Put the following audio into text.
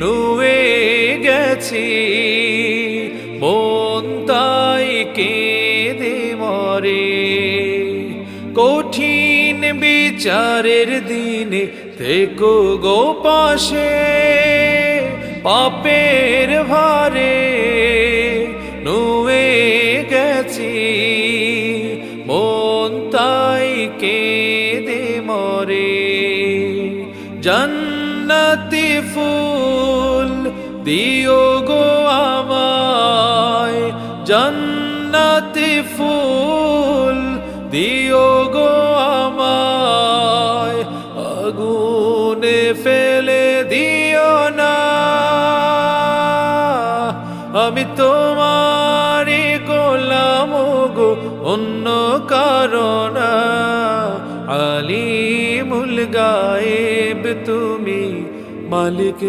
নুয়ে গেছি মন তাই কেঁদে মরে। কঠিন বিচারের দিনে থেকো গো পাশে, পাপের ভারে নুয়ে গেছি মন তাই কেঁদে মরে। জান্নাতি ফুল দিও গো আমায়, জান্নাতি ফুল দিও গো আমায়, আগুনে ফেলে দিও না। আমি তোমারই গোলাম গো, অন্য কারণ না। আলিমুল গায়েব তুমি, মালিক